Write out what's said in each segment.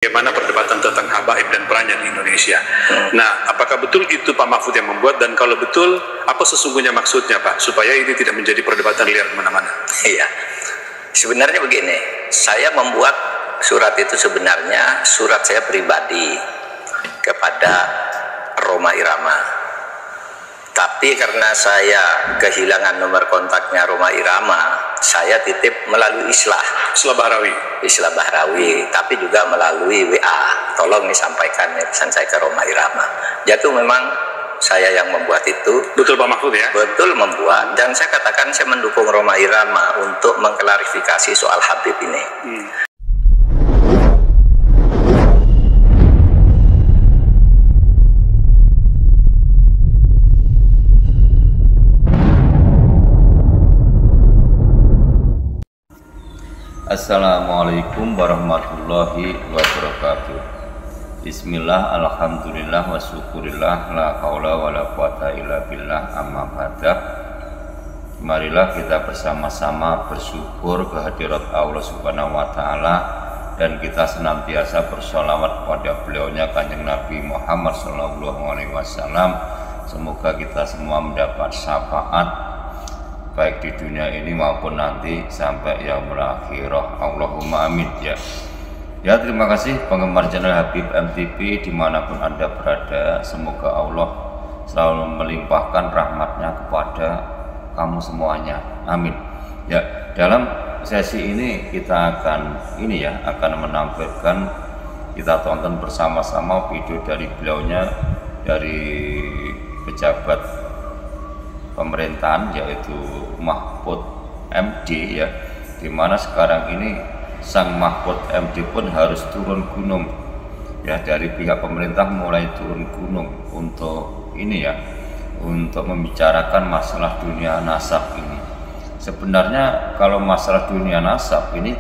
Bagaimana perdebatan tentang habaib dan perannya di Indonesia. Nah, apakah betul itu Pak Mahfud yang membuat, dan kalau betul, apa sesungguhnya maksudnya Pak, supaya ini tidak menjadi perdebatan liar kemana-mana? Iya, sebenarnya begini, saya membuat surat itu sebenarnya surat saya pribadi kepada Rhoma Irama. Tapi karena saya kehilangan nomor kontaknya Rhoma Irama, saya titip melalui Islah Bahrawi, tapi juga melalui WA. Tolong disampaikan pesan saya ke Rhoma Irama. Jadi memang saya yang membuat itu. Betul Pak Mahfud ya? Betul membuat. Dan saya katakan saya mendukung Rhoma Irama untuk mengklarifikasi soal Habib ini. Assalamualaikum warahmatullahi wabarakatuh. Bismillah, alhamdulillah, wa syukurillah, la haula wa la quwata illa billah, amma ba'da. Marilah kita bersama-sama bersyukur kehadirat Allah Subhanahu wa Ta'ala, dan kita senantiasa bersolawat kepada beliaunya Kanjeng Nabi Muhammad SAW. Semoga kita semua mendapat syafaat baik di dunia ini maupun nanti sampai yaumul akhirah. Allahumma amin ya. Ya, terima kasih penggemar channel Habib MTV dimanapun Anda berada. Semoga Allah selalu melimpahkan rahmatnya kepada kamu semuanya. Amin. Ya, dalam sesi ini kita akan menampilkan, kita tonton bersama-sama video dari beliaunya, dari pejabat pemerintahan, yaitu Mahfud MD ya, dimana sekarang ini sang Mahfud MD pun harus turun gunung ya, dari pihak pemerintah mulai turun gunung untuk untuk membicarakan masalah dunia nasab ini. Sebenarnya kalau masalah dunia nasab ini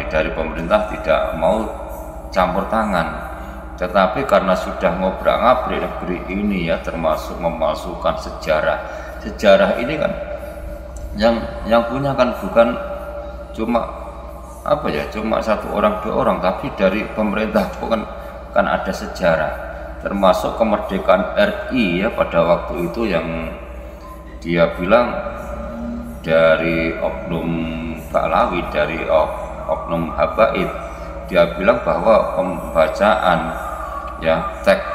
dari pemerintah tidak mau campur tangan. Tetapi karena sudah ngobrak-ngabrik negeri ini ya, termasuk memalsukan sejarah. Sejarah ini kan yang punya kan bukan cuma cuma satu orang dua orang, tapi dari pemerintah kan ada sejarah. Termasuk kemerdekaan RI ya, pada waktu itu yang dia bilang dari oknum Pahlawi, dari oknum habaib, dia bilang bahwa pembacaan teks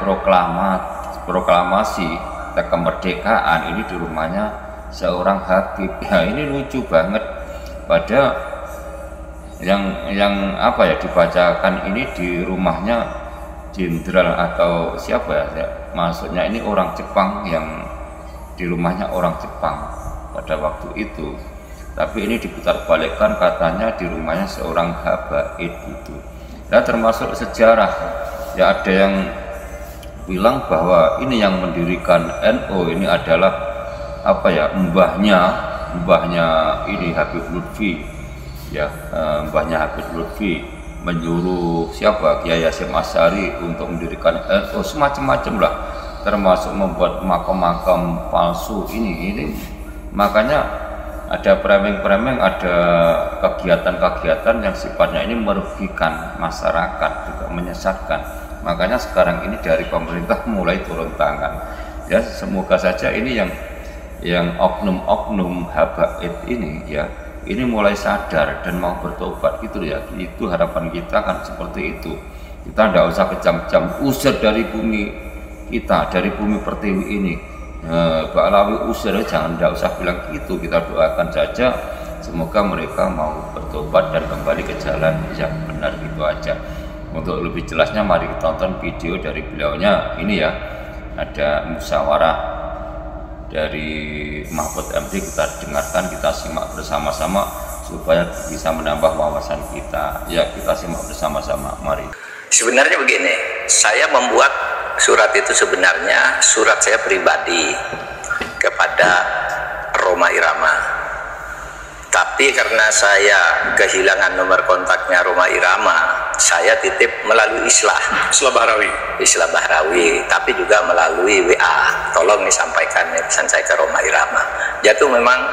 proklamasi, teks kemerdekaan ini di rumahnya seorang Habib. Ya, ini lucu banget. Pada yang dibacakan ini di rumahnya jenderal atau siapa ya? Maksudnya ini orang Jepang, yang di rumahnya orang Jepang pada waktu itu. Tapi ini diputar balikkan, katanya di rumahnya seorang habaib itu. Dan termasuk sejarah ya, ada yang bilang bahwa ini yang mendirikan NU ini adalah mbahnya ini Habib Lutfi ya, mbahnya Habib Lutfi menyuruh Kiai Hasyim Asy'ari untuk mendirikan NU, semacam-macam lah, termasuk membuat makam-makam palsu ini. Makanya ada framing-framing, ada kegiatan-kegiatan yang sifatnya ini merugikan masyarakat, juga menyesatkan. Makanya sekarang ini dari pemerintah mulai turun tangan. Ya, semoga saja ini yang oknum-oknum habaib ini ya, ini mulai sadar dan mau bertobat gitu ya. Itu harapan kita kan seperti itu. Kita tidak usah kejam-kejam, usir dari bumi kita, dari bumi pertiwi ini. Pahlawi usir, tidak usah bilang gitu. Kita doakan saja semoga mereka mau bertobat dan kembali ke jalan yang benar, gitu aja. Untuk lebih jelasnya mari kita tonton video dari beliaunya ini ya. Ada musyawarah dari Mahfud MD, kita dengarkan, kita simak bersama-sama supaya bisa menambah wawasan kita. Ya, kita simak bersama-sama, mari. Sebenarnya begini, saya membuat surat itu sebenarnya surat saya pribadi kepada Rhoma Irama. Tapi karena saya kehilangan nomor kontaknya Rhoma Irama, saya titip melalui Islah Bahrawi, tapi juga melalui WA. Tolong disampaikan pesan saya ke Rhoma Irama. Jadi memang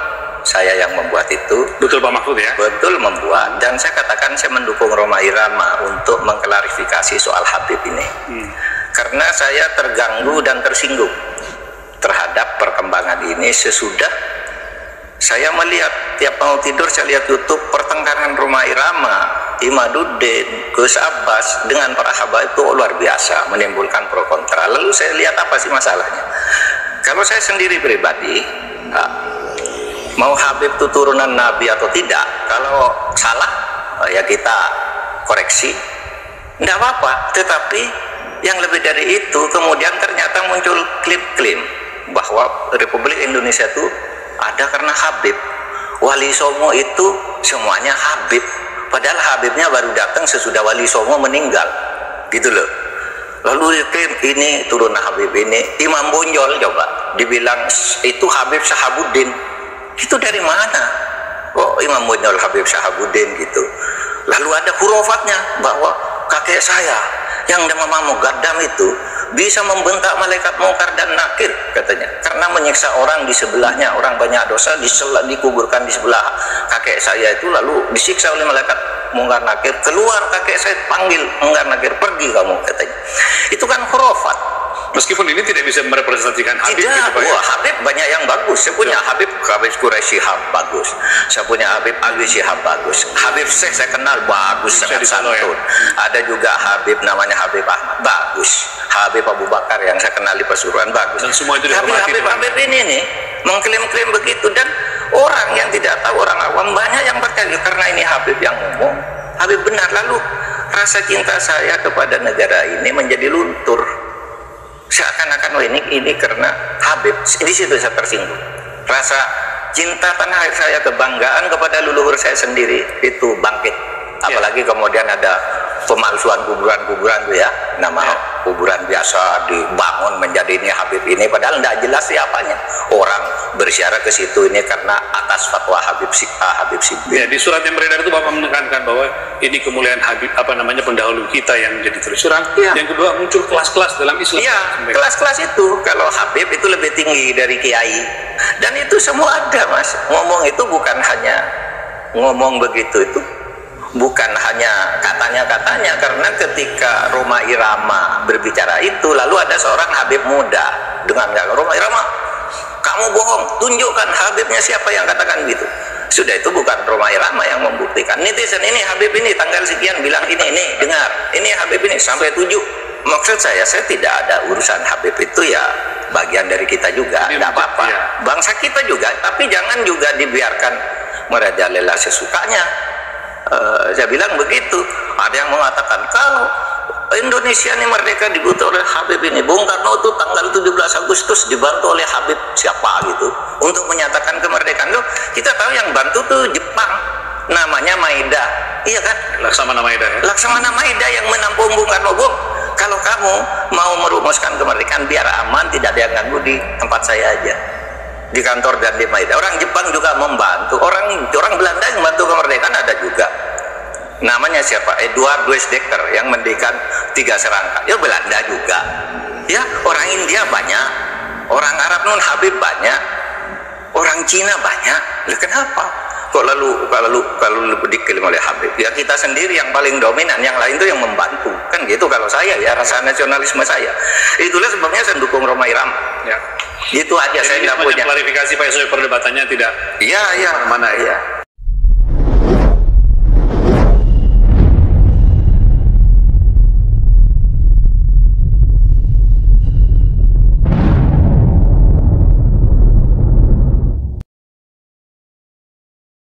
saya yang membuat itu. Betul Pak Mahfud ya? Betul membuat, dan saya katakan saya mendukung Rhoma Irama untuk mengklarifikasi soal Habib ini. Karena saya terganggu dan tersinggung terhadap perkembangan ini sesudah saya melihat tiap mau tidur saya lihat YouTube pertengkaran Rhoma Irama, Imaduddin, Gus Abbas dengan para habaib itu luar biasa, menimbulkan pro kontra. Lalu saya lihat apa sih masalahnya? Kalau saya sendiri pribadi, mau Habib itu turunan Nabi atau tidak, kalau salah ya kita koreksi, tidak apa-apa. Tetapi yang lebih dari itu kemudian ternyata muncul klaim-klaim bahwa Republik Indonesia itu ada karena Habib. Wali Songo itu semuanya Habib, padahal Habibnya baru datang sesudah Wali Songo meninggal, gitu loh. Lalu klaim ini turunan Habib ini. Imam Bonjol coba dibilang itu Habib Syahabuddin, itu dari mana? Oh, Imam Bonjol Habib Syahabuddin gitu. Lalu ada hurufatnya bahwa kakek saya yang nama Mugaddam itu bisa membentak malaikat mungkar dan nakir katanya, karena menyiksa orang di sebelahnya, orang banyak dosa dikuburkan di sebelah kakek saya itu, lalu disiksa oleh malaikat mungkar nakir, keluar kakek saya panggil mungkar nakir, pergi kamu katanya. Itu kan khurafat. Meskipun ini tidak bisa merepresentasikan Habib. Tidak, gitu, Pak, ya? Habib banyak yang bagus. Saya punya Habib Quraisy Shihab bagus. Saya punya Habib Alwi Shihab bagus. Habib Syekh saya kenal bagus, sangat santun. Ya? Ada juga Habib namanya Habib Ahmad bagus. Habib Abu Bakar yang saya kenal di Pasuruan bagus. Dan semua itu dihormati. Habib ini nih mengklaim-klaim begitu, dan orang yang tidak tahu, orang awam banyak yang percaya karena ini Habib yang ngomong. Habib benar. Lalu rasa cinta saya kepada negara ini menjadi luntur. Seakan-akan ini karena Habib. Di situ saya tersinggung. Rasa cinta tanah air saya, kebanggaan kepada leluhur saya sendiri itu bangkit. Apalagi kemudian ada pemalsuan kuburan-kuburan tuh ya, nama kuburan biasa dibangun menjadi ini Habib ini, padahal tidak jelas siapanya. Orang bersiara ke situ ini karena atas fatwa Habib Siddiq. Ya, di surat yang beredar itu Bapak menekankan bahwa ini kemuliaan Habib, pendahulu kita yang jadi terus terang. Yang kedua, muncul kelas-kelas dalam Islam. Iya, kelas-kelas itu kalau Habib itu lebih tinggi dari kiai, dan itu semua ada, Mas. Ngomong itu bukan hanya ngomong begitu, itu bukan hanya katanya, karena ketika Rhoma Irama berbicara itu, lalu ada seorang Habib muda dengan Rhoma Irama, kamu bohong, tunjukkan Habibnya siapa yang katakan gitu. Sudah, itu bukan Rhoma Irama yang membuktikan. Netizen ini Habib ini tanggal sekian bilang ini dengar, ini Habib ini sampai 7. Maksud saya tidak ada urusan Habib itu, ya bagian dari kita juga, tidak apa-apa, bangsa kita juga, tapi jangan juga dibiarkan merajalela sesukanya. Saya bilang begitu. Ada yang mengatakan kalau Indonesia ini merdeka dibantu oleh Habib ini, Bung Karno itu tanggal 17 Agustus dibantu oleh Habib siapa gitu untuk menyatakan kemerdekaan. Loh, kita tahu yang bantu tuh Jepang, namanya Maeda, iya kan? Laksamana Maeda ya? Laksamana Maeda yang menampung Bung Karno. Bung, kalau kamu mau merumuskan kemerdekaan biar aman, tidak ada yang ganggu, di tempat saya aja, di kantor dan di Maeda. Orang Jepang juga membantu, orang Belanda yang membantu kemerdekaan ada juga. Namanya siapa? Eduard Weizsäcker yang mendirikan 3 serangka. Ya Belanda juga. Ya, orang India banyak, orang Arab non Habib banyak, orang Cina banyak. Lah kenapa kok lalu diklaim oleh Habib? Ya kita sendiri yang paling dominan, yang lain itu yang membantu. Kan gitu kalau saya, ya rasa nasionalisme saya. Itulah sebabnya saya dukung Rhoma Irama. Ya. Itu aja. Jadi saya tidak punya klarifikasi Pak, soal perdebatannya tidak mana ya.